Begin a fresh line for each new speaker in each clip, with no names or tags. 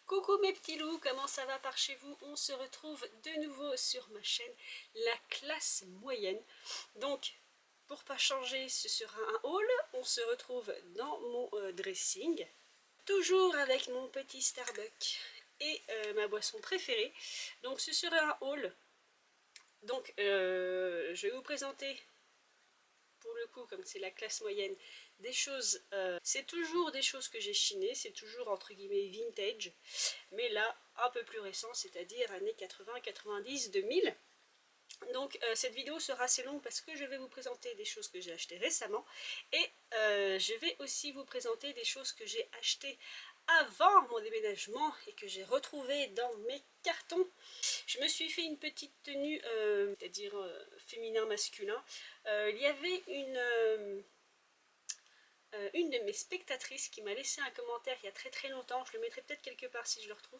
Coucou mes petits loups, comment ça va par chez vous? On se retrouve de nouveau sur ma chaîne, la classe moyenne. Donc, pour pas changer, ce sera un haul. On se retrouve dans mon dressing. Toujours avec mon petit Starbucks et ma boisson préférée. Donc ce sera un haul. Donc je vais vous présenter, pour le coup, comme c'est la classe moyenne, des choses, c'est toujours des choses que j'ai chinées, c'est toujours entre guillemets vintage, mais là un peu plus récent, c'est-à-dire années 80, 90, 2000. Donc cette vidéo sera assez longue parce que je vais vous présenter des choses que j'ai achetées récemment et je vais aussi vous présenter des choses que j'ai achetées avant mon déménagement et que j'ai retrouvées dans mes cartons. Je me suis fait une petite tenue, c'est-à-dire féminin-masculin. Il y avait une de mes spectatrices qui m'a laissé un commentaire il y a très longtemps, je le mettrai peut-être quelque part si je le retrouve,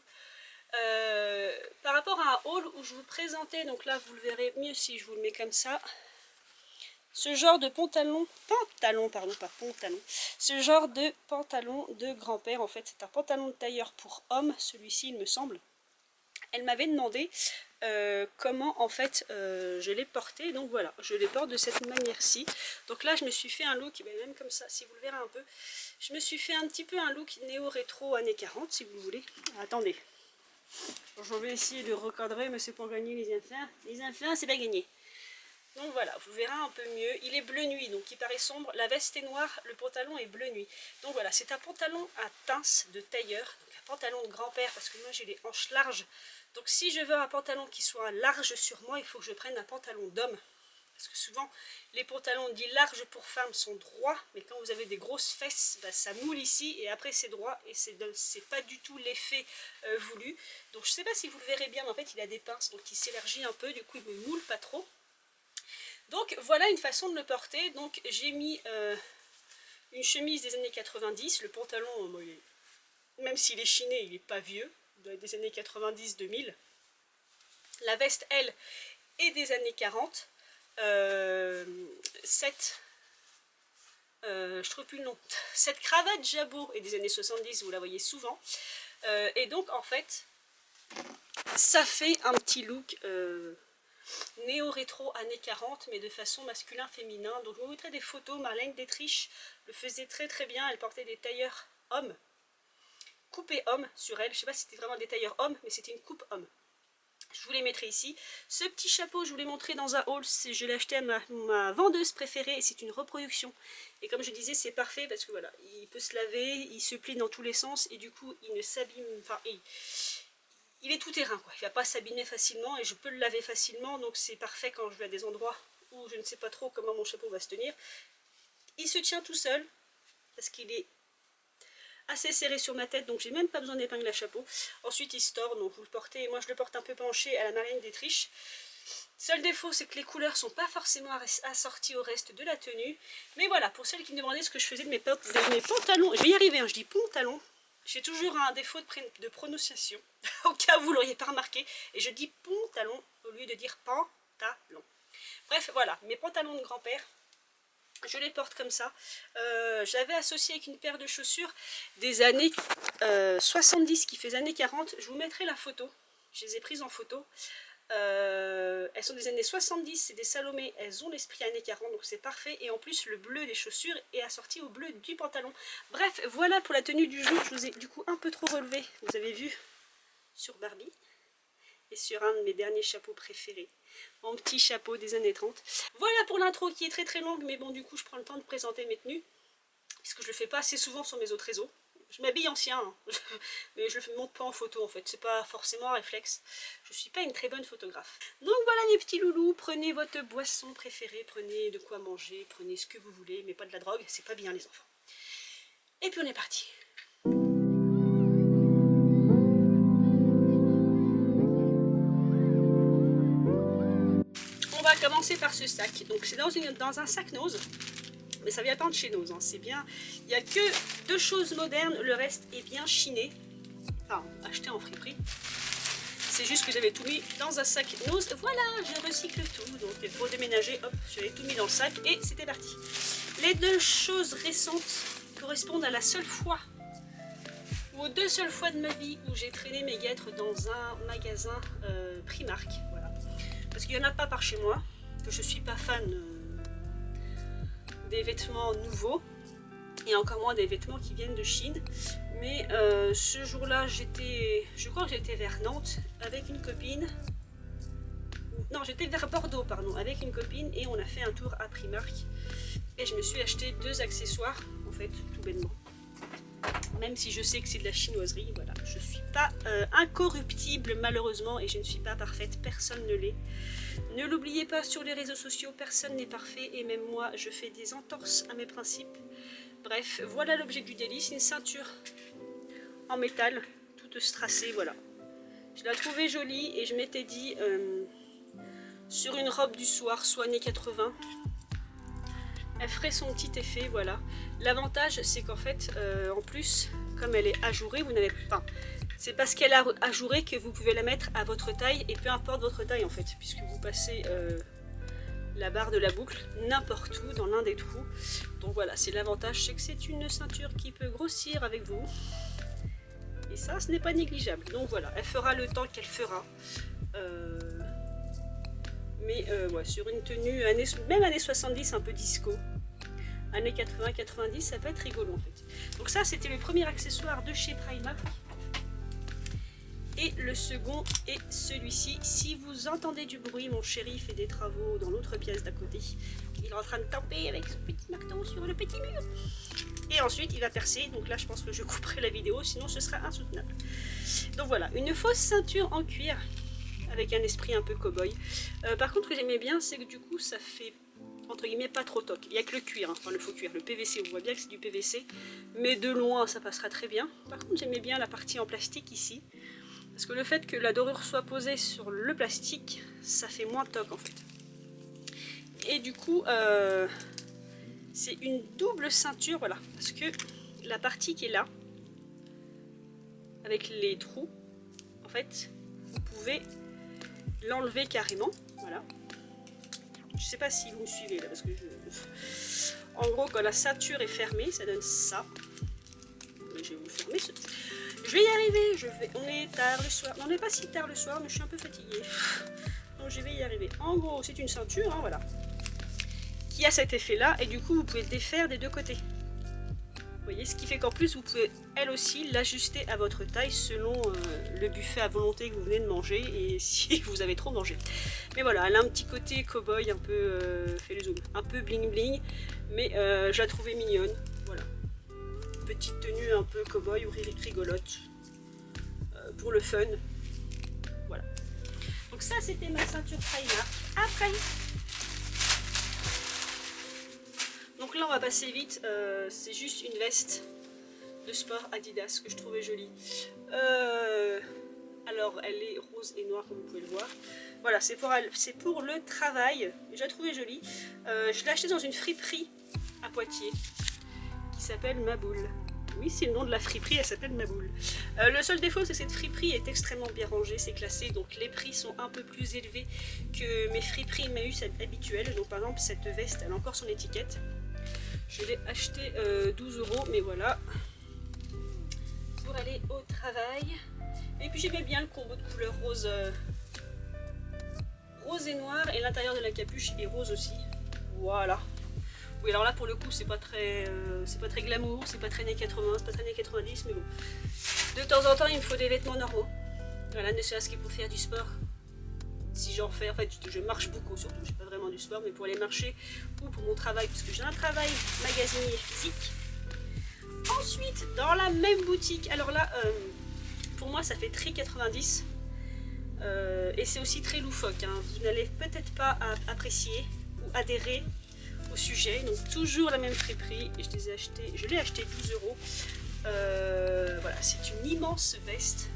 par rapport à un haul où je vous présentais, donc là vous le verrez mieux si je vous le mets comme ça, ce genre de pantalon, pardon, pas pantalon, ce genre de pantalon de grand-père. En fait c'est un pantalon de tailleur pour homme, celui-ci il me semble. Elle m'avait demandé comment en fait je l'ai porté, donc voilà, je les porte de cette manière-ci. Donc là je me suis fait un look, même comme ça, si vous le verrez un peu, je me suis fait un petit peu un look néo-rétro années 40 si vous voulez. Attendez, je vais essayer de recadrer, mais c'est pour gagner les enfants. Les enfants, c'est pas gagné. Donc voilà, vous verrez un peu mieux. Il est bleu nuit, donc il paraît sombre. La veste est noire, le pantalon est bleu nuit. Donc voilà, c'est un pantalon à pince de tailleur, donc un pantalon de grand-père, parce que moi j'ai les hanches larges. Donc si je veux un pantalon qui soit large sur moi, il faut que je prenne un pantalon d'homme. Parce que souvent, les pantalons dits larges pour femmes sont droits, mais quand vous avez des grosses fesses, bah, ça moule ici, et après c'est droit, et c'est pas du tout l'effet voulu. Donc je sais pas si vous le verrez bien, mais en fait il a des pinces, donc il s'élargit un peu, du coup il me moule pas trop. Donc voilà une façon de le porter. Donc j'ai mis une chemise des années 90, le pantalon, même s'il est chiné, il n'est pas vieux, des années 90-2000. La veste, elle, est des années 40. Je trouve plus le nom. Cette cravate jabot est des années 70, vous la voyez souvent. Et donc en fait, ça fait un petit look néo-rétro années 40, mais de façon masculin-féminin. Donc je vous mettrai des photos. Marlène Dietrich le faisait très bien. Elle portait des tailleurs hommes, coupé homme sur elle. Je sais pas si c'était vraiment des tailleurs hommes, mais c'était une coupe homme. Je vous les mettrai ici. Ce petit chapeau, je vous l'ai montré dans un haul. Je l'ai acheté à ma vendeuse préférée et c'est une reproduction. Et comme je disais, c'est parfait parce que voilà, il peut se laver, il se plie dans tous les sens et du coup, il ne s'abîme. Enfin, il est tout terrain, quoi. Il ne va pas s'abîmer facilement et je peux le laver facilement. Donc c'est parfait quand je vais à des endroits où je ne sais pas trop comment mon chapeau va se tenir. Il se tient tout seul parce qu'il est assez serré sur ma tête, donc j'ai même pas besoin d'épingle à chapeau. Ensuite il se tord, donc vous le portez, moi je le porte un peu penché à la Marlène Dietrich. Seul défaut, c'est que les couleurs sont pas forcément assorties au reste de la tenue. Mais voilà, pour celles qui me demandaient ce que je faisais de mes pantalons, je vais y arriver, hein, je dis pantalon. J'ai toujours un défaut de prononciation, au cas où vous l'auriez pas remarqué, et je dis pantalon au lieu de dire pantalon. Bref, voilà, mes pantalons de grand-père. Je les porte comme ça. J'avais associé avec une paire de chaussures des années 70 qui fait années 40. Je vous mettrai la photo. Je les ai prises en photo. Elles sont des années 70, c'est des Salomé. Elles ont l'esprit années 40, donc c'est parfait. Et en plus, le bleu des chaussures est assorti au bleu du pantalon. Bref, voilà pour la tenue du jour. Je vous ai du coup un peu trop relevé. Vous avez vu sur Barbie. Et sur un de mes derniers chapeaux préférés, mon petit chapeau des années 30. Voilà pour l'intro qui est très longue, mais bon, du coup je prends le temps de présenter mes tenues, puisque je le fais pas assez souvent sur mes autres réseaux. Je m'habille ancien, hein, mais je le montre pas en photo en fait, c'est pas forcément un réflexe. Je suis pas une très bonne photographe. Donc voilà mes petits loulous, prenez votre boisson préférée, prenez de quoi manger, prenez ce que vous voulez, mais pas de la drogue, c'est pas bien les enfants. Et puis on est parti. On va commencer par ce sac. Donc c'est dans un sac Nose, mais ça vient pas de chez Nose, hein. C'est bien. Il n'y a que deux choses modernes, le reste est bien chiné. Enfin, acheté en friperie. C'est juste que j'avais tout mis dans un sac Nose. Voilà, je recycle tout. Donc pour déménager, hop, j'avais tout mis dans le sac et c'était parti. Les deux choses récentes correspondent à la seule fois où aux 2 seules fois de ma vie où j'ai traîné mes guêtres dans un magasin Primark, voilà. Parce qu'il n'y en a pas par chez moi, que je suis pas fan des vêtements nouveaux, et encore moins des vêtements qui viennent de Chine. Mais ce jour-là, je crois que j'étais vers Nantes avec une copine. Non, j'étais vers Bordeaux, pardon, avec une copine, et on a fait un tour à Primark. Et je me suis acheté 2 accessoires, en fait, tout bêtement. Même si je sais que c'est de la chinoiserie, voilà. Je ne suis pas incorruptible, malheureusement, et je ne suis pas parfaite, personne ne l'est. Ne l'oubliez pas, sur les réseaux sociaux, personne n'est parfait, et même moi, je fais des entorses à mes principes. Bref, voilà l'objet du délit, c'est une ceinture en métal, toute strassée, voilà. Je la trouvais jolie, et je m'étais dit, sur une robe du soir, soit années 80, elle ferait son petit effet, voilà. L'avantage, c'est qu'en fait, en plus, comme elle est ajourée, vous n'avez pas... C'est parce qu'elle est ajourée que vous pouvez la mettre à votre taille, et peu importe votre taille, en fait, puisque vous passez la barre de la boucle n'importe où, dans l'un des trous. Donc voilà, c'est l'avantage, c'est que c'est une ceinture qui peut grossir avec vous. Et ça, ce n'est pas négligeable. Donc voilà, elle fera le temps qu'elle fera. Mais ouais, sur une tenue, même années 70, un peu disco, années 80-90, ça peut être rigolo en fait. Donc ça, c'était le premier accessoire de chez Primark. Et le second est celui-ci. Si vous entendez du bruit, mon chéri fait des travaux dans l'autre pièce d'à côté. Il est en train de taper avec son petit marteau sur le petit mur. Et ensuite, il va percer. Donc là, je pense que je couperai la vidéo, sinon ce sera insoutenable. Donc voilà, une fausse ceinture en cuir avec un esprit un peu cow-boy. Par contre, ce que j'aimais bien, c'est que du coup, ça fait, entre guillemets, pas trop toc. Il n'y a que le cuir, hein, enfin le faux cuir, le PVC, on voit bien que c'est du PVC. Mais de loin, ça passera très bien. Par contre, j'aimais bien la partie en plastique ici. Parce que le fait que la dorure soit posée sur le plastique, ça fait moins toc en fait. Et du coup, c'est une double ceinture, voilà. Parce que la partie qui est là, avec les trous, en fait, vous pouvez l'enlever carrément, voilà. Je sais pas si vous me suivez là, parce que en gros, quand la ceinture est fermée, ça donne ça. Mais je vais vous fermer ce... Je vais y arriver, on est tard le soir. Non, on n'est pas si tard le soir, mais je suis un peu fatiguée. Donc je vais y arriver. En gros, c'est une ceinture, hein, voilà, qui a cet effet-là, et du coup, vous pouvez le défaire des 2 côtés. Vous voyez, ce qui fait qu'en plus, vous pouvez, elle aussi, l'ajuster à votre taille selon le buffet à volonté que vous venez de manger, et si vous avez trop mangé. Mais voilà, elle a un petit côté cow-boy, un peu, fait le zoom, un peu bling-bling, mais je la trouvais mignonne, voilà. Petite tenue un peu cow-boy ou rigolote pour le fun, voilà. Donc ça, c'était ma ceinture Primark. Après, donc là on va passer vite, c'est juste une veste de sport Adidas que je trouvais jolie. Alors elle est rose et noire comme vous pouvez le voir. Voilà, c'est pour le travail, je la trouvais jolie. Je l'ai achetée dans une friperie à Poitiers qui s'appelle Maboule. Oui, c'est le nom de la friperie, elle s'appelle Maboule. Le seul défaut, c'est que cette friperie est extrêmement bien rangée, c'est classé, donc les prix sont un peu plus élevés que mes friperies Emmaüs habituelles. Donc par exemple, cette veste, elle a encore son étiquette. Je l'ai achetée 12 €, mais voilà, pour aller au travail. Et puis j'aimais bien le combo de couleurs rose, rose et noir, et l'intérieur de la capuche est rose aussi. Voilà. Oui, alors là pour le coup c'est pas très glamour, c'est pas très années 80, c'est pas très années 90, mais bon. De temps en temps il me faut des vêtements normaux. Voilà, ne serait-ce que pour faire du sport. Si j'en fais, en fait je marche beaucoup surtout, je fais pas vraiment du sport, mais pour aller marcher ou pour mon travail, puisque j'ai un travail magasinier physique. Ensuite, dans la même boutique, alors là, pour moi ça fait très 90, et c'est aussi très loufoque, hein. Vous n'allez peut-être pas apprécier ou adhérer au sujet. Donc toujours la même friperie, et je l'ai acheté 12 €. Voilà, c'est une immense veste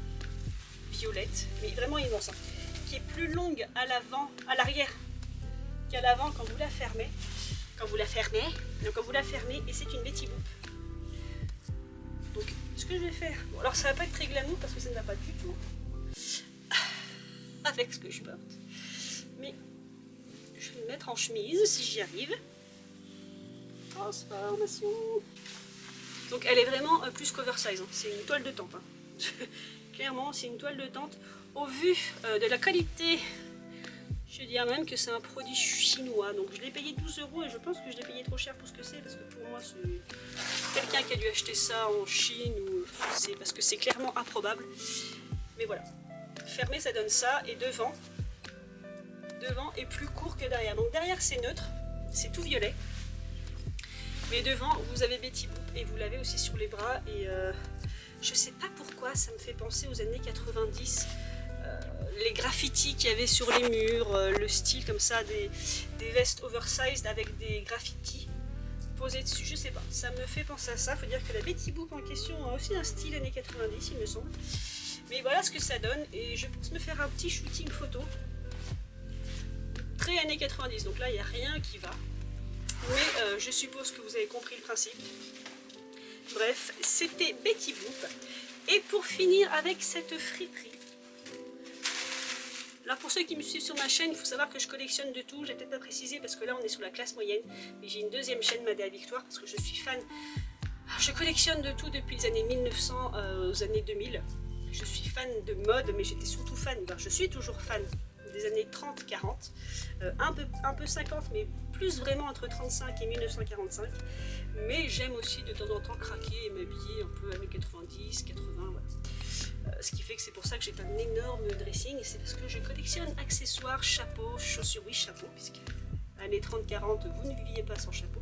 violette, mais vraiment immense, hein, qui est plus longue à l'avant, à l'arrière qu'à l'avant quand vous la fermez. Quand vous la fermez, et c'est une Betty Boop. Donc ce que je vais faire, bon, alors ça va pas être très glamour parce que ça ne va pas du tout avec ce que je porte, mais je vais me mettre en chemise si j'y arrive. Transformation. Donc elle est vraiment plus qu'oversize, hein. C'est une toile de tente, hein. Clairement c'est une toile de tente. Au vu de la qualité, je dirais même que c'est un produit chinois. Donc je l'ai payé 12 € et je pense que je l'ai payé trop cher pour ce que c'est. Parce que pour moi c'est quelqu'un qui a dû acheter ça en Chine. Ou c'est parce que c'est clairement improbable. Mais voilà. Fermé ça donne ça. Et devant est plus court que derrière. Donc derrière c'est neutre. C'est tout violet. Mais devant vous avez Betty Boop et vous l'avez aussi sur les bras. Et je sais pas pourquoi ça me fait penser aux années 90. Les graffitis qu'il y avait sur les murs, le style comme ça, des vestes oversized avec des graffitis posés dessus, je sais pas, ça me fait penser à ça. Faut dire que la Betty Boop en question a aussi un style années 90 il me semble. Mais voilà ce que ça donne et je pense me faire un petit shooting photo très années 90, donc là il n'y a rien qui va. Mais je suppose que vous avez compris le principe. Bref, c'était Betty Boop. Et pour finir avec cette friperie, alors pour ceux qui me suivent sur ma chaîne, il faut savoir que je collectionne de tout. J'ai peut-être pas précisé parce que là on est sur la classe moyenne. Mais j'ai une deuxième chaîne Madé à Victoire parce que je suis fan. Alors, je collectionne de tout depuis les années 1900 aux années 2000. Je suis fan de mode, mais j'étais surtout fan, ben, je suis toujours fan des années 30-40. Un peu 50, mais plus vraiment entre 35 et 1945. Mais j'aime aussi de temps en temps craquer et m'habiller un peu avec 90, 80, voilà. Ce qui fait que c'est pour ça que j'ai un énorme dressing, c'est parce que je collectionne accessoires, chapeaux, chaussures, oui chapeaux, puisque années 30-40 vous ne viviez pas sans chapeau.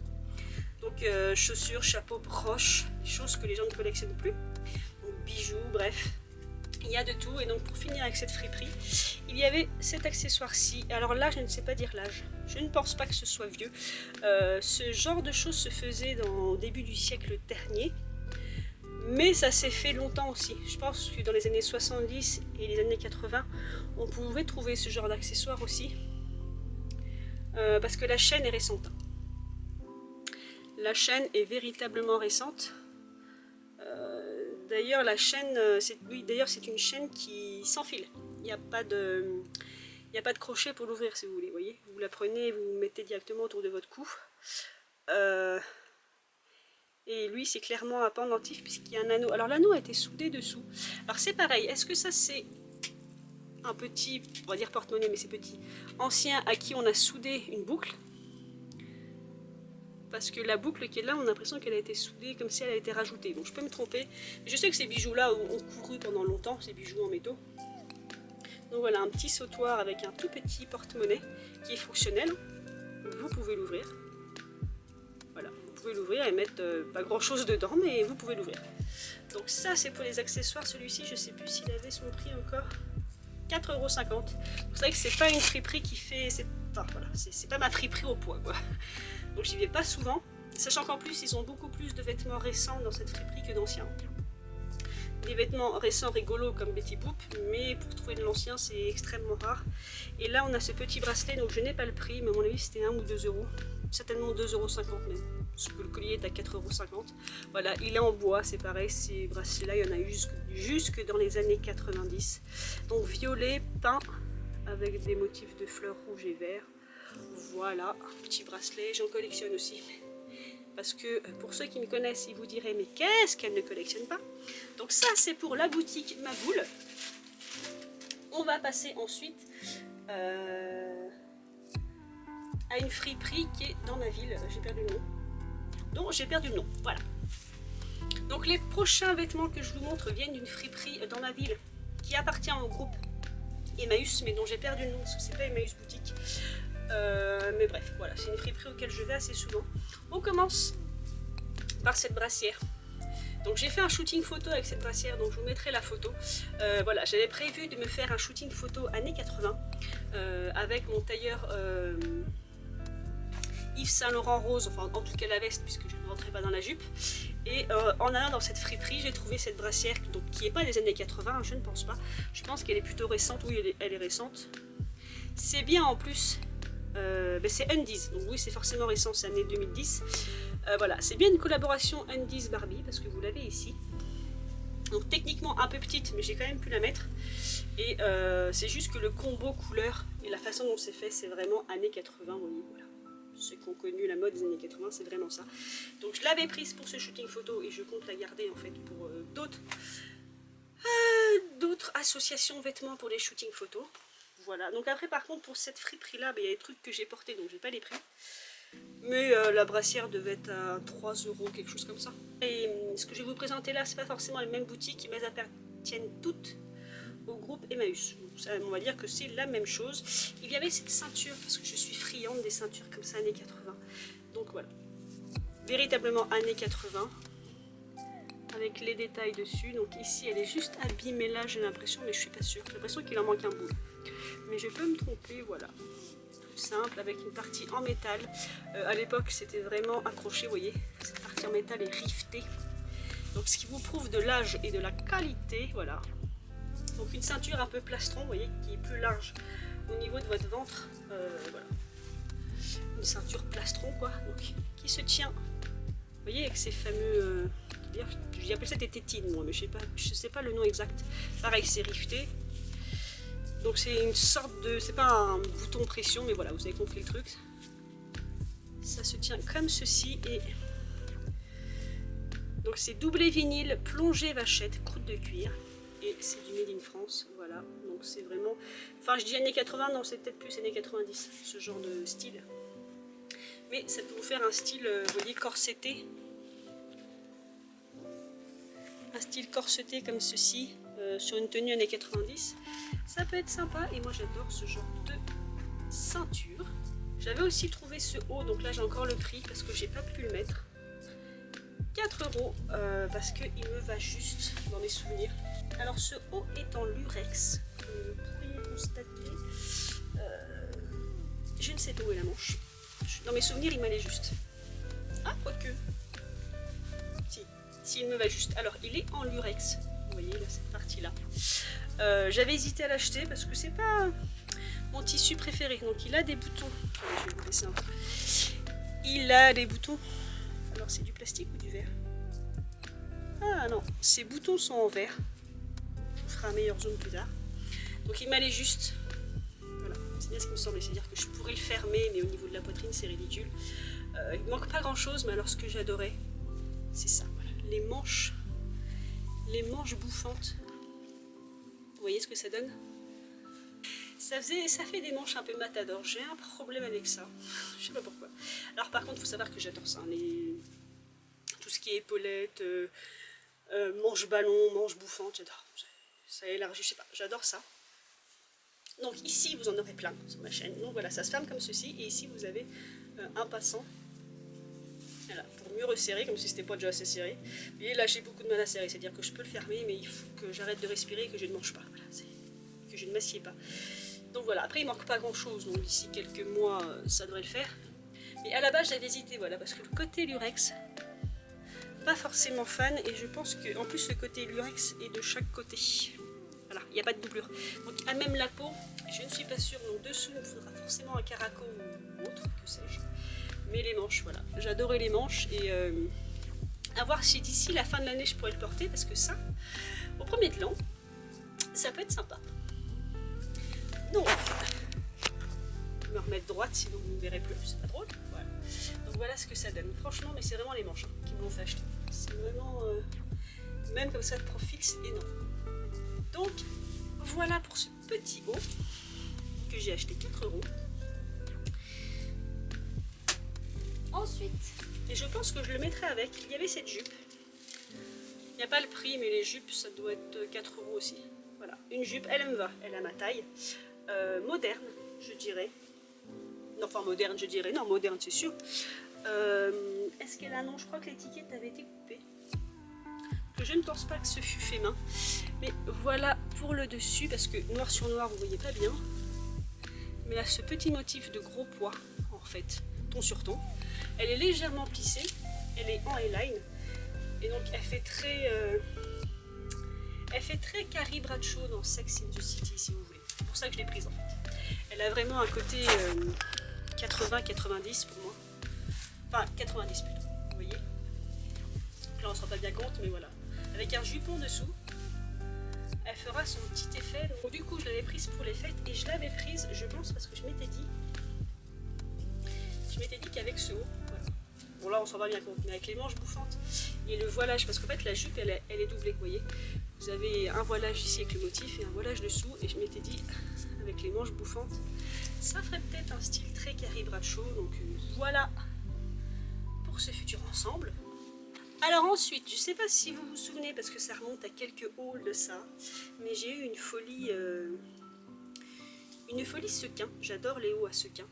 Donc chaussures, chapeaux, broches, des choses que les gens ne collectionnent plus, donc bijoux, bref, il y a de tout. Et donc pour finir avec cette friperie, il y avait cet accessoire-ci. Alors là je ne sais pas dire l'âge, je ne pense pas que ce soit vieux. Ce genre de choses se faisait au début du siècle dernier. Mais ça s'est fait longtemps aussi. Je pense que dans les années 70 et les années 80, on pouvait trouver ce genre d'accessoires aussi. Parce que la chaîne est récente. La chaîne est véritablement récente. D'ailleurs, la chaîne, c'est une chaîne qui s'enfile. Il n'y a pas de crochet pour l'ouvrir si vous voulez. Voyez, vous la prenez, vous mettez directement autour de votre cou. Et lui c'est clairement un pendentif puisqu'il y a un anneau. Alors l'anneau a été soudé dessous. Alors c'est pareil, est-ce que ça c'est un petit, on va dire porte-monnaie mais c'est petit, ancien à qui on a soudé une boucle? Parce que la boucle qui est là, on a l'impression qu'elle a été soudée comme si elle a été rajoutée. Donc je peux me tromper. Je sais que ces bijoux là ont couru pendant longtemps, ces bijoux en métaux. Donc voilà, un petit sautoir avec un tout petit porte-monnaie qui est fonctionnel. Vous pouvez l'ouvrir. Voilà, vous pouvez l'ouvrir et mettre pas grand chose dedans, mais vous pouvez l'ouvrir. Donc ça c'est pour les accessoires. Celui-ci je sais plus s'il avait son prix encore. 4,50 €. C'est vrai que c'est pas une friperie qui fait... Enfin voilà, c'est pas ma friperie au poids quoi. Donc j'y vais pas souvent. Sachant qu'en plus ils ont beaucoup plus de vêtements récents dans cette friperie que d'anciens. Des vêtements récents rigolos comme Betty Boop, mais pour trouver de l'ancien c'est extrêmement rare. Et là on a ce petit bracelet, donc je n'ai pas le prix, mais à mon avis c'était 1 ou 2 €. Certainement 2,50 € même, parce que le collier est à 4,50 €. Voilà, il est en bois, c'est pareil, ces bracelets-là, il y en a eu jusque dans les années 90. Donc violet, peint, avec des motifs de fleurs rouges et verts. Voilà, un petit bracelet, j'en collectionne aussi. Parce que pour ceux qui me connaissent, ils vous diraient, mais qu'est-ce qu'elle ne collectionne pas? Donc ça, c'est pour la boutique Maboule. On va passer ensuite... à une friperie qui est dans ma ville, j'ai perdu le nom. Donc j'ai perdu le nom, voilà. Donc les prochains vêtements que je vous montre viennent d'une friperie dans ma ville qui appartient au groupe Emmaüs, mais dont j'ai perdu le nom parce que c'est pas Emmaüs boutique. Mais bref, voilà, c'est une friperie auquel je vais assez souvent. On commence par cette brassière. Donc j'ai fait un shooting photo avec cette brassière, donc je vous mettrai la photo. Voilà, j'avais prévu de me faire un shooting photo années 80 avec mon tailleur Yves Saint Laurent rose, enfin en tout cas la veste puisque je ne rentrais pas dans la jupe. Et en allant dans cette friperie, j'ai trouvé cette brassière donc, qui n'est pas des années 80, je ne pense pas. Je pense qu'elle est plutôt récente, oui elle est récente. C'est bien en plus, c'est Undies, donc oui c'est forcément récent, c'est année 2010. Voilà, c'est bien une collaboration Undies Barbie parce que vous l'avez ici. Donc techniquement un peu petite, mais j'ai quand même pu la mettre. Et c'est juste que le combo couleur et la façon dont c'est fait, c'est vraiment années 80, vous voyez, voilà. ceux qui ont connu la mode des années 80, c'est vraiment ça. Donc je l'avais prise pour ce shooting photo et je compte la garder en fait pour d'autres associations vêtements pour les shootings photos. Voilà, donc après par contre pour cette friperie là, il y a des trucs que j'ai portés donc j'ai pas les prix. Mais la brassière devait être à 3 €, quelque chose comme ça. Et ce que je vais vous présenter là, c'est pas forcément les mêmes boutiques, mais elles appartiennent toutes au groupe Emmaüs. Ça, on va dire que c'est la même chose. Il y avait cette ceinture, parce que je suis friande des ceintures comme ça, années 80. Donc voilà, véritablement années 80, avec les détails dessus. Donc ici, elle est juste abîmée là, j'ai l'impression, mais je suis pas sûre. J'ai l'impression qu'il en manque un bout. Mais je peux me tromper, voilà. Tout simple, avec une partie en métal. À l'époque, c'était vraiment accroché, vous voyez. Cette partie en métal est rivetée. Donc ce qui vous prouve de l'âge et de la qualité, voilà. Donc une ceinture un peu plastron, vous voyez, qui est plus large au niveau de votre ventre. Voilà. Une ceinture plastron, quoi. Donc qui se tient, vous voyez, avec ces fameux... j'appelle ça des tétines, moi, mais je sais pas le nom exact. Pareil, c'est rifté. Donc c'est une sorte de... c'est pas un bouton pression, mais voilà, vous avez compris le truc. Ça se tient comme ceci et... donc c'est doublé vinyle, plongé vachette, croûte de cuir. Et c'est du Made in France, voilà. Donc c'est vraiment... enfin je dis années 80, non c'est peut-être plus années 90, ce genre de style. Mais ça peut vous faire un style, vous voyez, corseté. Un style corseté comme ceci, sur une tenue années 90. Ça peut être sympa et moi j'adore ce genre de ceinture. J'avais aussi trouvé ce haut, donc là j'ai encore le prix parce que j'ai pas pu le mettre. 4 € parce qu'il me va juste dans mes souvenirs. Alors ce haut est en lurex, comme vous pourriez constater. Je ne sais pas où est la manche. Dans mes souvenirs il m'allait juste. Ah, quoique. Si, il me va juste. Alors il est en lurex. Vous voyez là, cette partie là. J'avais hésité à l'acheter parce que c'est pas mon tissu préféré. Donc il a des boutons. Je vais vous laisser un peu. Il a des boutons. Alors c'est du plastique ou du verre? Ah non, ces boutons sont en verre. Je vous ferai un meilleur zoom plus tard. Donc il m'allait juste. Voilà, c'est bien ce qui me semblait. C'est-à-dire que je pourrais le fermer, mais au niveau de la poitrine c'est ridicule. Il ne manque pas grand chose, mais alors ce que j'adorais, c'est ça. Voilà. Les manches bouffantes. Vous voyez ce que ça donne? Ça fait des manches un peu matador. J'ai un problème avec ça. Je sais pas pourquoi. Alors par contre, il faut savoir que j'adore ça. Tout ce qui est épaulettes, manches ballon, manches bouffantes, j'adore. Ça élargit, je sais pas, j'adore ça. Donc ici, vous en aurez plein sur ma chaîne. Donc voilà, ça se ferme comme ceci. Et ici, vous avez un passant. Voilà, pour mieux resserrer, comme si c'était pas déjà assez serré. Et là, j'ai beaucoup de mal à serrer. C'est-à-dire que je peux le fermer, mais il faut que j'arrête de respirer et que je ne mange pas. Voilà, que je ne m'assieds pas. Donc voilà, après il manque pas grand chose, donc d'ici quelques mois ça devrait le faire. Mais à la base j'avais hésité, voilà, parce que le côté lurex, pas forcément fan, et je pense que en plus le côté lurex est de chaque côté. Voilà, il n'y a pas de doublure. Donc à même la peau, je ne suis pas sûre, donc dessous il me faudra forcément un caraco ou autre, que sais-je. Mais les manches, voilà, j'adorais les manches, et à voir si d'ici la fin de l'année je pourrais le porter, parce que ça, au premier de l'an, ça peut être sympa. Donc, je vais me remettre droite, sinon vous ne verrez plus, c'est pas drôle. Voilà. Donc voilà ce que ça donne. Franchement, mais c'est vraiment les manches qui me l'ont fait acheter. C'est vraiment, même comme ça de profil, c'est énorme. Donc, voilà pour ce petit haut que j'ai acheté 4 €. Ensuite, et je pense que je le mettrai avec, il y avait cette jupe. Il n'y a pas le prix, mais les jupes, ça doit être 4 € aussi. Voilà, une jupe, elle me va, elle a ma taille. Moderne, je dirais. Non, enfin moderne, je dirais. Non, moderne, c'est sûr. Est-ce qu'elle a un nom? Je crois que l'étiquette avait été coupée. Que je ne pense pas que ce fût fait main. Mais voilà pour le dessus, parce que noir sur noir, vous voyez pas bien. Mais là, ce petit motif de gros pois, en fait, ton sur ton. Elle est légèrement plissée. Elle est en A-line. Et donc, elle fait très Carrie Bradshaw dans Sex and the City, si vous voulez. C'est pour ça que je l'ai prise en fait. Elle a vraiment un côté 80-90 pour moi. Enfin, 90 plutôt, vous voyez. Donc là, on ne se rend pas bien compte, mais voilà. Avec un jupon dessous, elle fera son petit effet. Donc, du coup, je l'avais prise pour les fêtes et je l'avais prise, je pense, parce que je m'étais dit je m'étais dit qu'avec ce haut, voilà. Bon là on s'en va bien compte, mais avec les manches bouffantes et le voilage, parce qu'en fait la jupe elle est doublée, vous voyez. Vous avez un voilage ici avec le motif et un voilage dessous, et je m'étais dit avec les manches bouffantes, ça ferait peut-être un style très Carrie Bradshaw, donc voilà pour ce futur ensemble. Alors ensuite, je ne sais pas si vous vous souvenez, parce que ça remonte à quelques hauls de ça, mais j'ai eu une folie sequin. J'adore les hauts à sequin.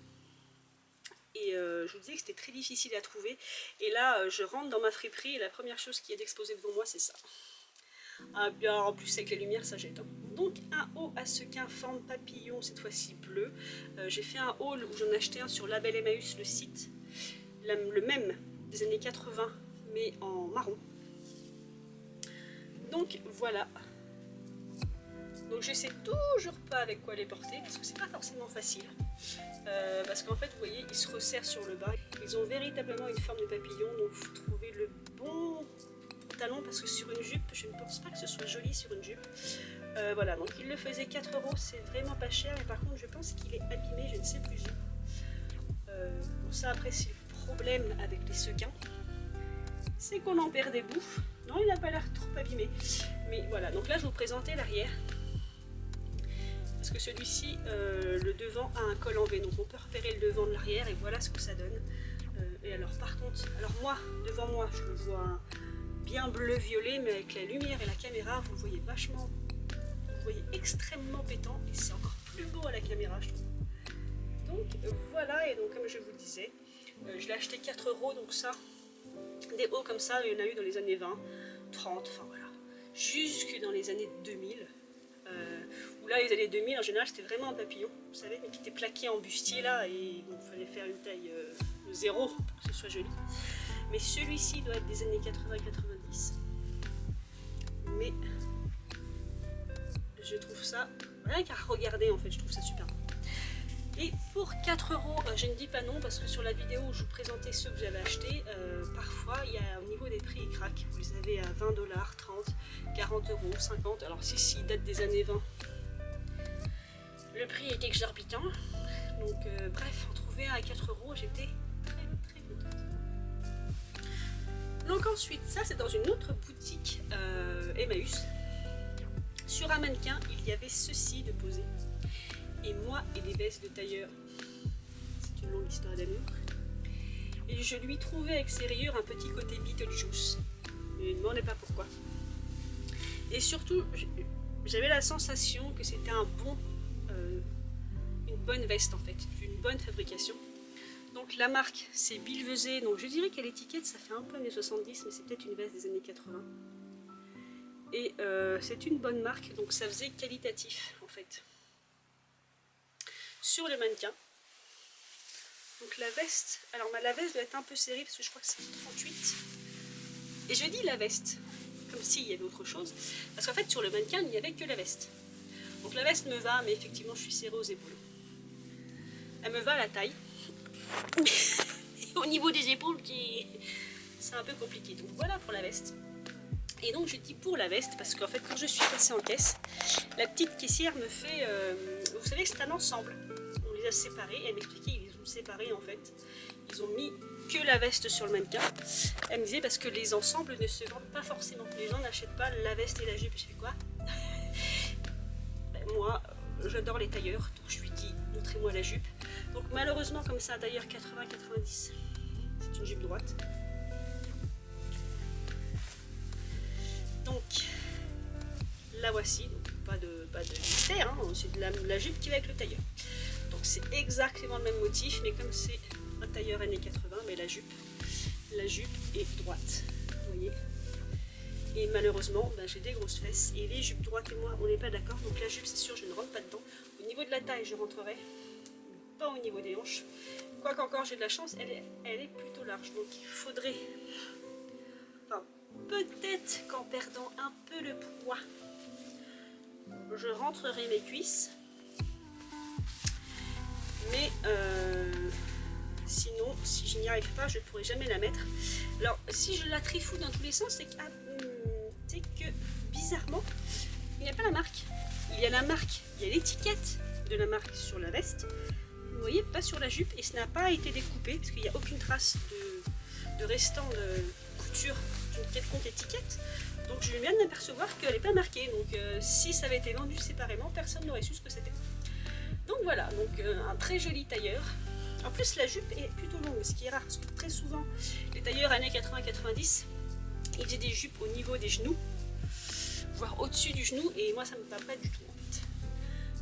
Et je vous disais que c'était très difficile à trouver. Et là, je rentre dans ma friperie et la première chose qui est exposée devant moi, c'est ça. Ah bien, en plus avec la lumière, ça jette. Donc un haut à sequin forme papillon, cette fois-ci bleu. J'ai fait un haul où j'en ai acheté un sur Label Emmaüs, le site. Le même des années 80, mais en marron. Donc voilà. Donc je sais toujours pas avec quoi les porter, parce que c'est pas forcément facile. Parce qu'en fait, vous voyez, ils se resserrent sur le bas. Ils ont véritablement une forme de papillon, donc il faut trouver le bon pantalon, parce que sur une jupe, je ne pense pas que ce soit joli sur une jupe. Voilà, donc il le faisait 4 €, c'est vraiment pas cher, mais par contre, je pense qu'il est abîmé, je ne sais plus où. Bon, ça après, c'est le problème avec les sequins, c'est qu'on en perd des bouts. Non, il n'a pas l'air trop abîmé. Mais voilà, donc là, je vous présentais l'arrière. Parce que celui-ci, le devant a un col en V, donc on peut repérer le devant de l'arrière et voilà ce que ça donne. Et alors par contre, alors moi, devant moi, je le vois bien bleu-violet, mais avec la lumière et la caméra, vous le voyez vachement, vous le voyez extrêmement pétant et c'est encore plus beau à la caméra, je trouve. Donc voilà, et donc comme je vous le disais, je l'ai acheté 4 €, donc ça, des hauts comme ça, il y en a eu dans les années 20, 30, enfin voilà, jusque dans les années 2000. Où là, les années 2000, en général, c'était vraiment un papillon, vous savez, mais qui était plaqué en bustier là, et il fallait faire une taille 0 pour que ce soit joli. Mais celui-ci doit être des années 80-90. Mais je trouve ça, rien qu'à regarder en fait, je trouve ça super. Et pour 4 €, je ne dis pas non, parce que sur la vidéo où je vous présentais ceux que j'avais achetés, parfois il y a au niveau des prix, ils craquent. Vous les avez à 20 $, 30, 40 €, 50. Alors si ils datent des années 20, le prix est exorbitant. Donc bref, en trouver un à 4 €, j'étais très contente. Donc ensuite, ça c'est dans une autre boutique Emmaüs. Sur un mannequin, il y avait ceci de posé. Et moi et les vestes de tailleur, c'est une longue histoire d'amour. Et je lui trouvais avec ses rayures un petit côté Beetlejuice. Ne me demandez pas pourquoi. Et surtout, j'avais la sensation que c'était une bonne veste en fait, une bonne fabrication. Donc la marque c'est Bilvesé, donc je dirais qu'à l'étiquette ça fait un peu années 70, mais c'est peut-être une veste des années 80. Et c'est une bonne marque, donc ça faisait qualitatif en fait. Sur le mannequin, donc la veste, alors la veste doit être un peu serrée parce que je crois que c'est 38. Et je dis la veste, comme s'il y avait autre chose, parce qu'en fait sur le mannequin il n'y avait que la veste. Donc la veste me va, mais effectivement je suis serrée aux épaules. Elle me va à la taille. Et au niveau des épaules, c'est un peu compliqué. Donc voilà pour la veste. Et donc je dis pour la veste parce qu'en fait quand je suis passée en caisse, la petite caissière me fait, vous savez que c'est un ensemble, on les a séparés, elle m'expliquait qu'ils les ont séparés en fait, ils ont mis que la veste sur le mannequin. Elle me disait parce que les ensembles ne se vendent pas forcément, les gens n'achètent pas la veste et la jupe. Je fais quoi? Ben, moi j'adore les tailleurs, donc je lui dis montrez-moi la jupe. Donc malheureusement comme c'est un tailleur 80-90, c'est une jupe droite. Donc la voici, donc pas de mystère, hein, c'est de la jupe qui va avec le tailleur. Donc c'est exactement le même motif, mais comme c'est un tailleur années 80, mais la jupe est droite, vous voyez. Et malheureusement, ben, j'ai des grosses fesses, et les jupes droites et moi, on n'est pas d'accord, donc la jupe c'est sûr, je ne rentre pas dedans. Au niveau de la taille, je rentrerai, mais pas au niveau des hanches. Quoique encore j'ai de la chance, elle est plutôt large, donc il faudrait... Enfin, peut-être qu'en perdant un peu de poids, je rentrerai mes cuisses. Mais sinon, si je n'y arrive pas, je ne pourrai jamais la mettre. Alors, si je la trifouille dans tous les sens, c'est que bizarrement, il n'y a pas la marque. Il y a la marque, il y a l'étiquette de la marque sur la veste, vous voyez, pas sur la jupe, et ce n'a pas été découpé, parce qu'il n'y a aucune trace de restant de couture d'une quelconque étiquette. Donc je viens de m'apercevoir qu'elle n'est pas marquée, donc si ça avait été vendu séparément, personne n'aurait su ce que c'était. Donc voilà, donc un très joli tailleur. En plus la jupe est plutôt longue, ce qui est rare, parce que très souvent les tailleurs années 80-90, ils faisaient des jupes au niveau des genoux, voire au-dessus du genou, et moi ça me va pas du tout en fait.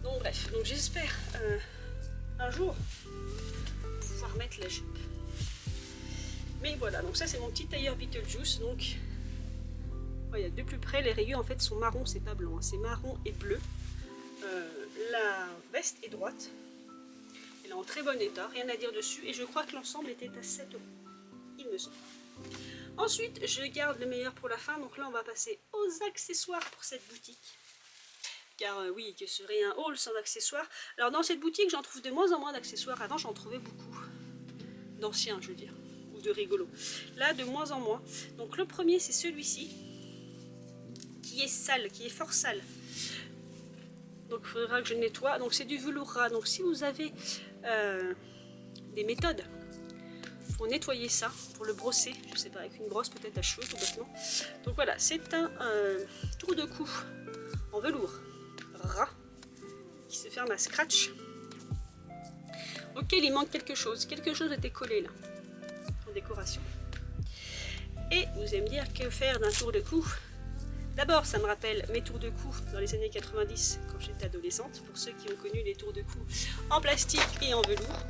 Donc bref, donc j'espère un jour pouvoir mettre la jupe. Mais voilà, donc ça c'est mon petit tailleur Beetlejuice. Donc voyez, de plus près les rayures en fait sont marron, c'est pas blanc, hein, c'est marron et bleu. La veste est droite, elle est en très bon état, rien à dire dessus, et je crois que l'ensemble était à 7 €, il me semble. Ensuite je garde le meilleur pour la fin, donc là on va passer aux accessoires pour cette boutique. Car oui, que serait un haul sans accessoires. Alors dans cette boutique j'en trouve de moins en moins d'accessoires, avant j'en trouvais beaucoup, d'anciens je veux dire, ou de rigolos. Là de moins en moins. Donc le premier c'est celui-ci, qui est sale, qui est fort sale. Donc il faudra que je nettoie. Donc c'est du velours ras. Donc si vous avez des méthodes pour nettoyer ça, pour le brosser, je sais pas, avec une brosse peut-être à cheveux tout bêtement. Donc voilà, c'est un tour de cou en velours ras qui se ferme à scratch, auquel il manque quelque chose. Quelque chose était collé là, en décoration. Et vous allez me dire que faire d'un tour de cou. D'abord, ça me rappelle mes tours de cou dans les années 90 quand j'étais adolescente, pour ceux qui ont connu les tours de cou en plastique et en velours.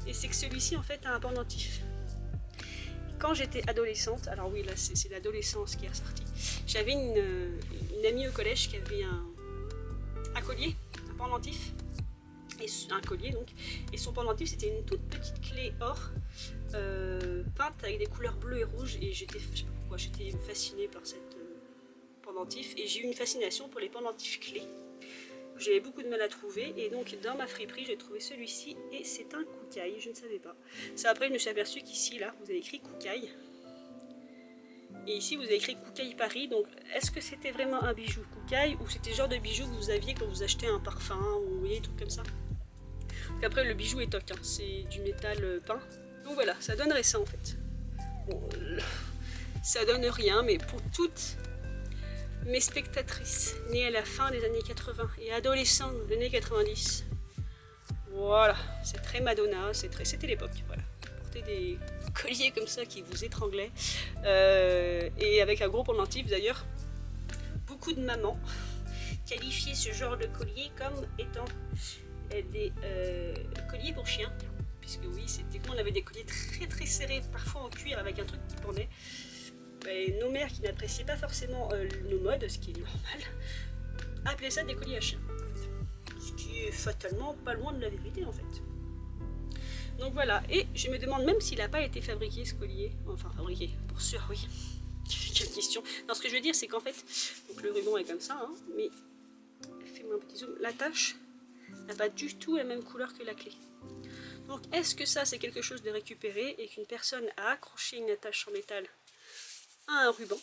Et c'est que celui-ci en fait a un pendentif. Quand j'étais adolescente, alors oui là c'est l'adolescence qui est ressortie, j'avais une amie au collège qui avait un collier, un pendentif, et un collier donc, et son pendentif c'était une toute petite clé or peinte avec des couleurs bleues et rouges, et j'étais, je sais pas pourquoi, j'étais fascinée par cette pendentif, et j'ai eu une fascination pour les pendentifs clés. J'avais beaucoup de mal à trouver, et donc dans ma friperie j'ai trouvé celui-ci, et c'est un koukaï, je ne savais pas. Ça après je me suis aperçue qu'ici là vous avez écrit koukaï, et ici vous avez écrit Koukaï Paris. Donc est-ce que c'était vraiment un bijou koukaï, ou c'était le genre de bijou que vous aviez quand vous achetez un parfum, ou vous voyez des trucs comme ça. Donc après le bijou est toc, hein, c'est du métal peint. Donc voilà, ça donnerait ça en fait. Bon, ça donne rien, mais pour toutes mes spectatrices nées à la fin des années 80 et adolescentes des années 90, voilà, c'est très Madonna, c'était l'époque, voilà. Porter des colliers comme ça qui vous étranglaient, et avec un gros pendentif d'ailleurs. Beaucoup de mamans qualifiaient ce genre de collier comme étant des colliers pour chiens, puisque oui, c'était quand on avait des colliers très très serrés, parfois en cuir avec un truc qui pendait. Et nos mères qui n'appréciaient pas forcément nos modes, ce qui est normal, appelaient ça des colliers à chien, ce qui est fatalement pas loin de la vérité en fait. Donc voilà, et je me demande même s'il n'a pas été fabriqué ce collier, enfin fabriqué, pour sûr, oui. Quelle question. Non, ce que je veux dire c'est qu'en fait, donc le ruban est comme ça, hein, mais fais-moi un petit zoom, l'attache n'a pas du tout la même couleur que la clé. Donc est-ce que ça c'est quelque chose de récupéré et qu'une personne a accroché une attache en métal à un ruban?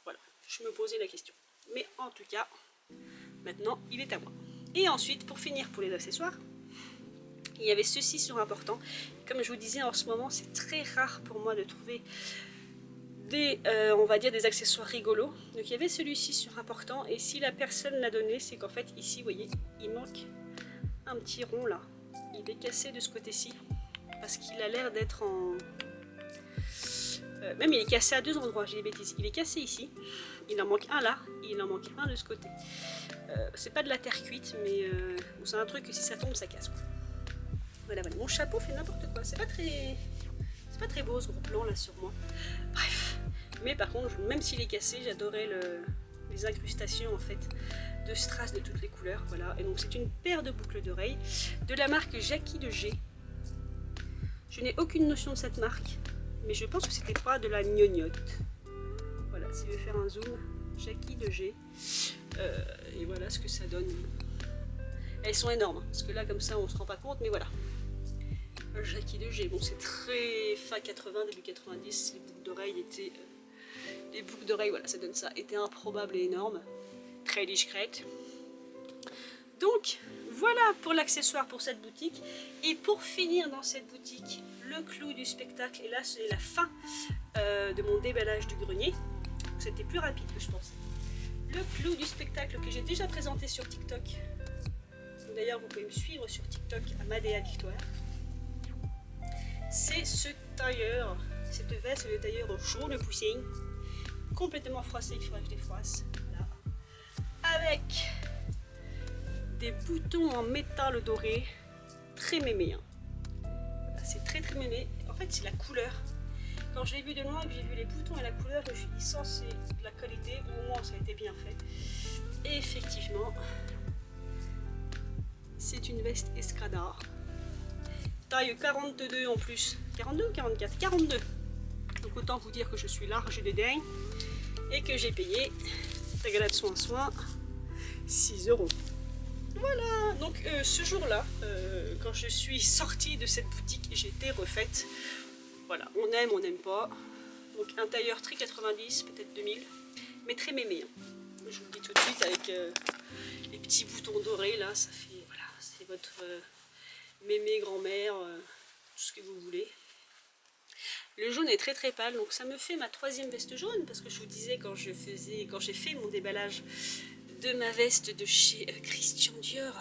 Voilà, je me posais la question. Mais en tout cas, maintenant il est à moi. Et ensuite, pour finir pour les accessoires, il y avait ceci sur important. Comme je vous disais, en ce moment c'est très rare pour moi de trouver des, on va dire des accessoires rigolos. Donc il y avait celui-ci sur important, et si la personne l'a donné, c'est qu'en fait ici, vous voyez, il manque un petit rond là. Il est cassé de ce côté-ci, parce qu'il a l'air d'être en... même il est cassé à deux endroits, j'ai des bêtises. Il est cassé ici, il en manque un là, et il en manque un de ce côté. C'est pas de la terre cuite, mais c'est un truc que si ça tombe, ça casse, quoi. Voilà, voilà. Mon chapeau fait n'importe quoi, c'est pas très beau ce gros plan là sur moi. Bref, mais par contre, même s'il est cassé, j'adorais les incrustations en fait de strass de toutes les couleurs. Voilà, et donc c'est une paire de boucles d'oreilles de la marque Jackie de G. Je n'ai aucune notion de cette marque, mais je pense que c'était pas de la gnognotte. Voilà, si je vais faire un zoom, Jackie de G, et voilà ce que ça donne. Elles sont énormes, hein, parce que là comme ça on se rend pas compte, mais voilà. Jackie de G, bon c'est très fin 80, début 90, les boucles d'oreilles étaient... les boucles d'oreilles, voilà, ça donne ça, étaient improbables et énormes, très discrètes. Donc Voilà pour l'accessoire pour cette boutique. Et pour finir dans cette boutique, le clou du spectacle, et là c'est la fin de mon déballage du grenier. C'était plus rapide que je pensais. Le clou du spectacle que j'ai déjà présenté sur TikTok. D'ailleurs, vous pouvez me suivre sur TikTok, Amadea Victoire. C'est ce tailleur, cette veste de tailleur jaune poussing, complètement froissée, il faudrait que je les froisse. Là. Avec des boutons en métal doré, très mémé. Hein. C'est très très mémé. En fait, c'est la couleur. Quand je l'ai vu de loin et que j'ai vu les boutons et la couleur, je me suis dit, ça c'est de la qualité, au moins ça a été bien fait. Et effectivement, c'est une veste Escada. Taille 42 en plus. 42 ou 44 42. Donc autant vous dire que je suis large des dingues et que j'ai payé, régalade soin, 6 €. Voilà, donc ce jour-là, quand je suis sortie de cette boutique, j'ai été refaite. Voilà, on aime, on n'aime pas. Donc un tailleur très 90, peut-être 2000, mais très mémé. Hein. Je vous le dis tout de suite avec les petits boutons dorés là, ça fait, voilà, c'est votre mémé grand-mère, tout ce que vous voulez. Le jaune est très très pâle, donc ça me fait ma 3e veste jaune, parce que je vous disais quand j'ai fait mon déballage de ma veste de chez Christian Dior,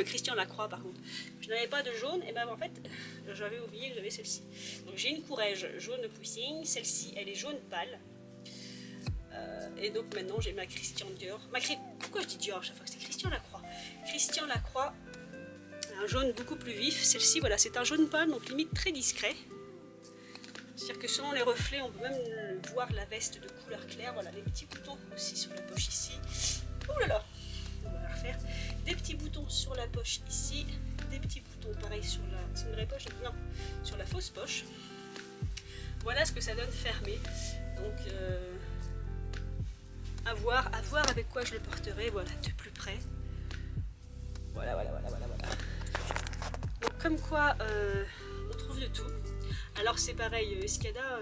Christian Lacroix par contre, je n'avais pas de jaune, et ben en fait j'avais oublié que j'avais celle-ci. Donc j'ai une courrège jaune poussing, celle-ci elle est jaune pâle, et donc maintenant j'ai ma Christian Dior. Pourquoi je dis Dior à chaque fois que c'est Christian Lacroix? Christian Lacroix, un jaune beaucoup plus vif. Celle-ci voilà, c'est un jaune pâle, donc limite très discret. C'est-à-dire que selon les reflets, on peut même voir la veste de couleur claire. Voilà, les petits boutons aussi sur la poche ici. Ouh là là, on va la refaire. Des petits boutons sur la poche ici, des petits boutons pareil sur la... C'est une vraie poche? Non, sur la fausse poche. Voilà ce que ça donne fermé. Donc, à voir avec quoi je le porterai, voilà, de plus près. Voilà. Donc comme quoi, on trouve de tout. Alors c'est pareil, Escada,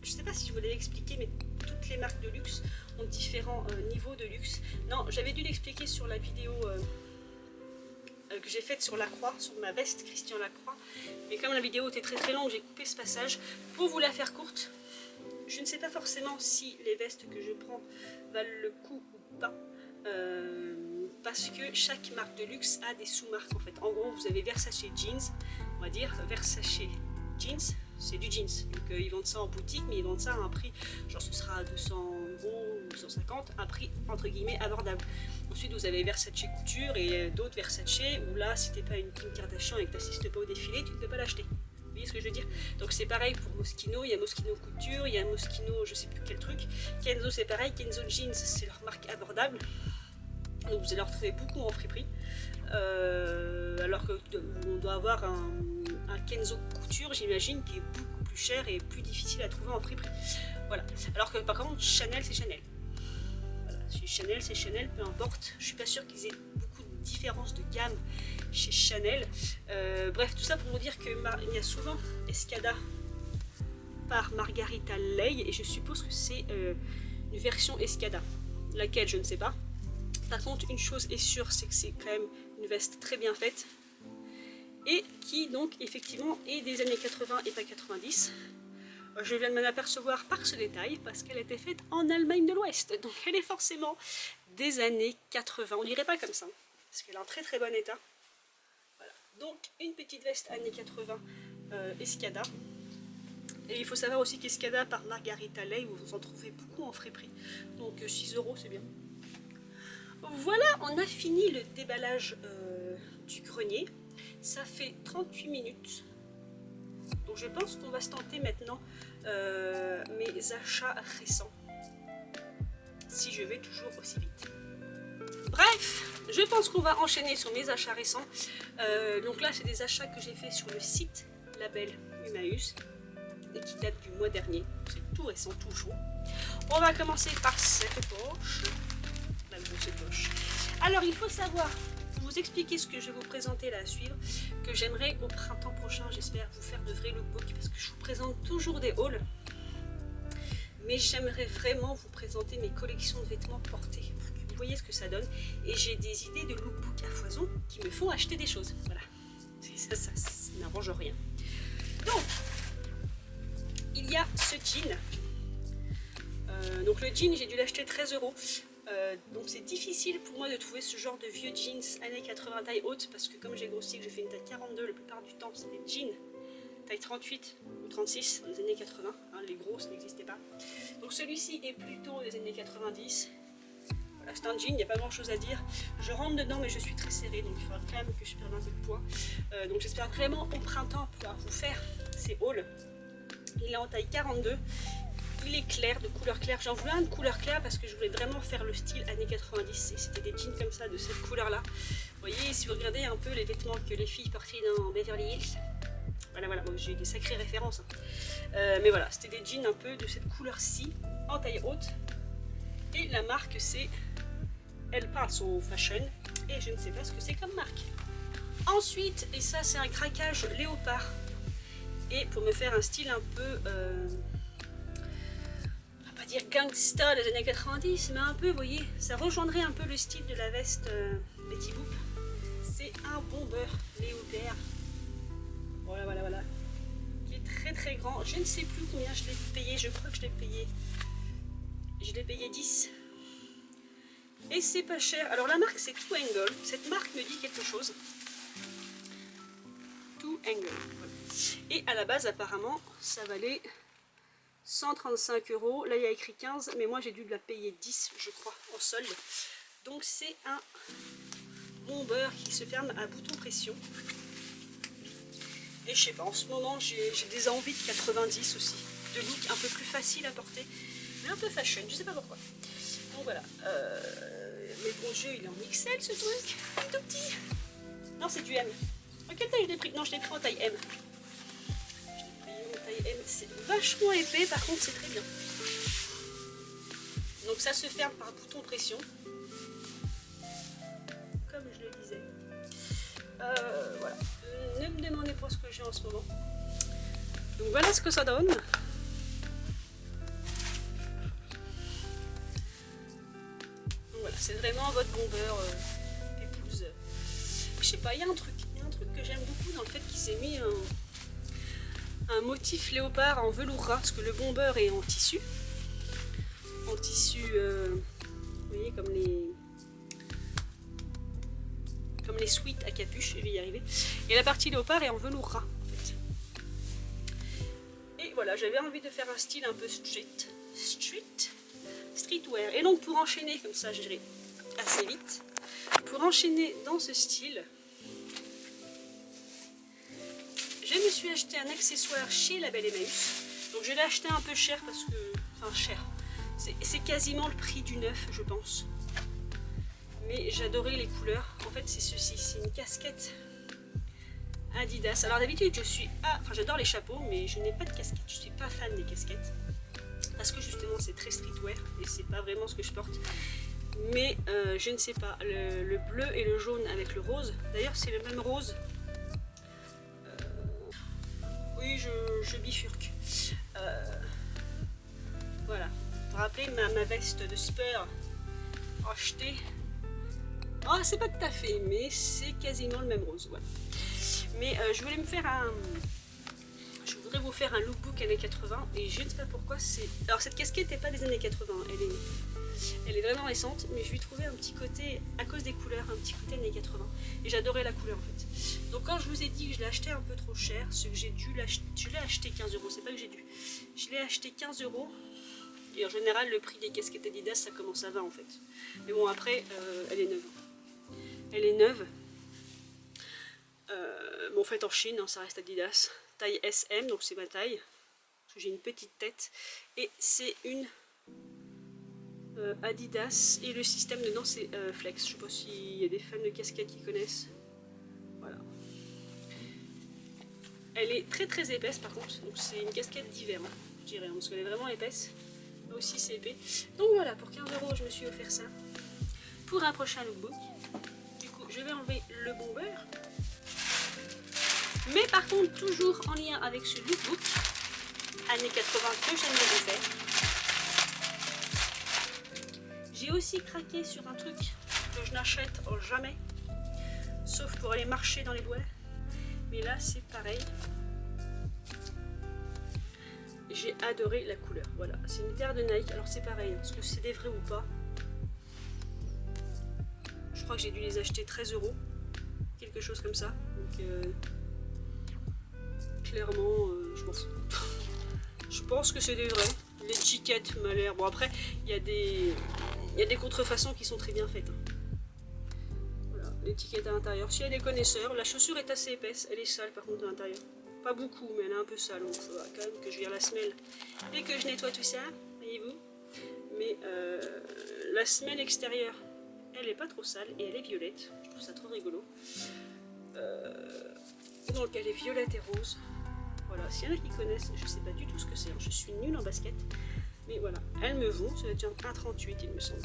je sais pas si je vous l'avais expliqué, mais toutes les marques de luxe ont différents niveaux de luxe. Non, j'avais dû l'expliquer sur la vidéo que j'ai faite sur Lacroix, sur ma veste Christian Lacroix. Mais comme la vidéo était très très longue, j'ai coupé ce passage. Pour vous la faire courte, je ne sais pas forcément si les vestes que je prends valent le coup ou pas. Parce que chaque marque de luxe a des sous-marques en fait. En gros, vous avez Versace Jeans, on va dire Versace Jeans, c'est du jeans. Donc ils vendent ça en boutique, mais ils vendent ça à un prix, genre ce sera à 200 € ou 250, un prix entre guillemets abordable. Ensuite, vous avez Versace Couture et d'autres Versace où là, si t'es pas une Kim Kardashian et que t'assistes pas au défilé, tu ne peux pas l'acheter. Vous voyez ce que je veux dire? Donc c'est pareil pour Moschino, il y a Moschino Couture, il y a Moschino je sais plus quel truc. Kenzo c'est pareil, Kenzo Jeans c'est leur marque abordable. Donc vous allez en retrouver beaucoup en friperie. Alors qu'on doit avoir un Kenzo Couture, j'imagine, qui est beaucoup plus cher et plus difficile à trouver en friperie. Voilà. Alors que par contre, Chanel, c'est Chanel. Voilà. Chez Chanel, c'est Chanel, peu importe. Je suis pas sûre qu'ils aient beaucoup de différences de gamme chez Chanel. Bref, tout ça pour vous dire qu'il y a souvent Escada par Margarita Lay, et je suppose que c'est une version Escada. Laquelle, je ne sais pas. Par contre, une chose est sûre, c'est que c'est quand même une veste très bien faite et qui donc effectivement est des années 80 et pas 90. Je viens de m'en apercevoir par ce détail parce qu'elle a été faite en Allemagne de l'Ouest, donc elle est forcément des années 80. On dirait pas comme ça parce qu'elle est en très très bon état. Voilà. Donc une petite veste années 80 Escada. Et il faut savoir aussi qu'Escada par Margarita Lay, vous en trouvez beaucoup en friperie, donc 6 € c'est bien. Voilà, on a fini le déballage du grenier. Ça fait 38 minutes. Donc je pense qu'on va se tenter maintenant mes achats récents. Si je vais toujours aussi vite. Bref, je pense qu'on va enchaîner sur mes achats récents. Donc là, c'est des achats que j'ai fait sur le site Label Humaeus et qui date du mois dernier. C'est tout récent, tout chaud. On va commencer par cette poche. Poche. Alors il faut savoir, pour vous expliquer ce que je vais vous présenter là à suivre, que j'aimerais au printemps prochain, j'espère vous faire de vrais lookbooks, parce que je vous présente toujours des hauls, mais j'aimerais vraiment vous présenter mes collections de vêtements portés, pour que vous voyez ce que ça donne. Et j'ai des idées de lookbook à foison qui me font acheter des choses. Voilà, ça n'arrange rien. Donc, il y a ce jean. Donc le jean, j'ai dû l'acheter 13 €. Donc c'est difficile pour moi de trouver ce genre de vieux jeans années 80 taille haute, parce que comme j'ai grossi, que je fais une taille 42, la plupart du temps c'est des jeans taille 38 ou 36 dans les années 80, hein, les grosses n'existaient pas. Donc celui-ci est plutôt des années 90. Voilà, c'est un jean, il n'y a pas grand chose à dire. Je rentre dedans mais je suis très serrée, donc il faudra quand même que je perde un peu de poids. Donc j'espère vraiment au printemps pouvoir vous faire ces hauls. Il est en taille 42. Il est clair, de couleur claire. J'en voulais un de couleur claire parce que je voulais vraiment faire le style années 90. C'était des jeans comme ça, de cette couleur-là. Vous voyez, si vous regardez un peu les vêtements que les filles portaient dans Beverly Hills. Voilà, bon, j'ai des sacrées références. Hein. Mais voilà, c'était des jeans un peu de cette couleur-ci, en taille haute. Et la marque, c'est El Paso Fashion. Et je ne sais pas ce que c'est comme marque. Ensuite, et ça c'est un craquage léopard. Et pour me faire un style un peu... dire gangsta des années 90, mais un peu, vous voyez, ça rejoindrait un peu le style de la veste Betty Boop. C'est un bomber léopard. Voilà. Qui est très très grand. Je ne sais plus combien je l'ai payé, je crois que je l'ai payé. Je l'ai payé 10. Et c'est pas cher. Alors la marque c'est Two Angle. Cette marque me dit quelque chose. Two Angle. Voilà. Et à la base apparemment ça valait 135 €, là il y a écrit 15, mais moi j'ai dû la payer 10 je crois en solde. Donc c'est un bomber qui se ferme à bouton pression. Et je sais pas, en ce moment j'ai des envies de 90 aussi, de look un peu plus facile à porter, mais un peu fashion, je sais pas pourquoi. Donc voilà, mais bon Dieu, il est en XL ce truc, tout petit. Non c'est du M. En quelle taille je l'ai pris? Non je l'ai pris en taille M. C'est vachement épais, par contre c'est très bien. Donc ça se ferme par bouton pression, comme je le disais. Voilà. Ne me demandez pas ce que j'ai en ce moment. Donc voilà ce que ça donne. Donc voilà, c'est vraiment votre bomber épouse. Je sais pas, il y a un truc que j'aime beaucoup dans le fait qu'il s'est mis un motif léopard en velours ras, parce que le bomber est en tissu, vous voyez, comme les sweats à capuche, je vais y arriver, et la partie léopard est en velours ras en fait. Et voilà, j'avais envie de faire un style un peu streetwear, et donc pour enchaîner, comme ça j'irai assez vite, pour enchaîner dans ce style, je me suis acheté un accessoire chez La Belle Emmaüs. Donc je l'ai acheté un peu cher parce que... Enfin cher. C'est quasiment le prix du neuf je pense. Mais j'adorais les couleurs. En fait c'est ceci. C'est une casquette Adidas. Alors d'habitude je suis... Enfin j'adore les chapeaux mais je n'ai pas de casquette. Je suis pas fan des casquettes. Parce que justement c'est très streetwear. Et c'est pas vraiment ce que je porte. Mais je ne sais pas. Le bleu et le jaune avec le rose. D'ailleurs c'est le même rose. Oui, je bifurque. Voilà. Vous vous rappelez ma veste de Spur achetée. Ah, c'est pas tout à fait, mais c'est quasiment le même rose. Voilà. Mais je voulais me faire un... Je voudrais vous faire un lookbook années 80 et je ne sais pas pourquoi c'est... Alors cette casquette n'est pas des années 80, elle est vraiment récente, mais je lui trouvais un petit côté, à cause des couleurs, un petit côté années 80. Et j'adorais la couleur en fait. Donc quand je vous ai dit que je l'ai acheté un peu trop cher, c'est que j'ai dû l'acheter, je l'ai acheté 15 €, c'est pas que j'ai dû. Je l'ai acheté 15 €. Et en général, le prix des casquettes Adidas, ça commence à 20 en fait. Mais bon, après, elle est neuve. Elle est neuve. Bon, en fait, en Chine, hein, ça reste Adidas. Taille SM, donc c'est ma taille. Parce que j'ai une petite tête. Et c'est une Adidas. Et le système dedans, c'est Flex. Je sais pas s'il y a des fans de casquettes qui connaissent. Voilà. Elle est très très épaisse par contre. Donc c'est une casquette d'hiver, hein, je dirais. Parce qu'elle est vraiment épaisse. Là aussi c'est épais. Donc voilà, pour 15 € je me suis offert ça. Pour un prochain lookbook. Du coup, je vais enlever le bomber. Mais par contre, toujours en lien avec ce lookbook, années 80 que j'aime bien faire. J'ai aussi craqué sur un truc que je n'achète jamais, sauf pour aller marcher dans les bois. Mais là c'est pareil. J'ai adoré la couleur. Voilà, c'est une paire de Nike. Alors c'est pareil, est-ce que c'est des vrais ou pas? Je crois que j'ai dû les acheter 13 €, quelque chose comme ça. Donc clairement, je m'en fous. Je pense que c'est des vrais. L'étiquette m'a l'air... Bon après, il y a des contrefaçons qui sont très bien faites. Voilà, l'étiquette à l'intérieur. S'il y a des connaisseurs, la chaussure est assez épaisse. Elle est sale par contre à l'intérieur. Pas beaucoup, mais elle est un peu sale. Donc il faudra quand même que je vire la semelle et que je nettoie tout ça. Voyez-vous. Mais la semelle extérieure, elle est pas trop sale et elle est violette. Je trouve ça trop rigolo. Donc elle est violette et rose. Voilà, s'il y en a qui connaissent, je sais pas du tout ce que c'est, je suis nulle en basket, mais voilà, elles me vont, ça va être un 1,38 il me semble.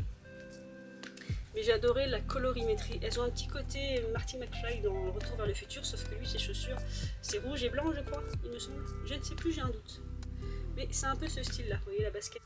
Mais j'ai adoré la colorimétrie, elles ont un petit côté Marty McFly dans Retour vers le futur, sauf que lui ses chaussures, c'est rouge et blanc je crois, il me semble, je ne sais plus, j'ai un doute. Mais c'est un peu ce style là, vous voyez la basket.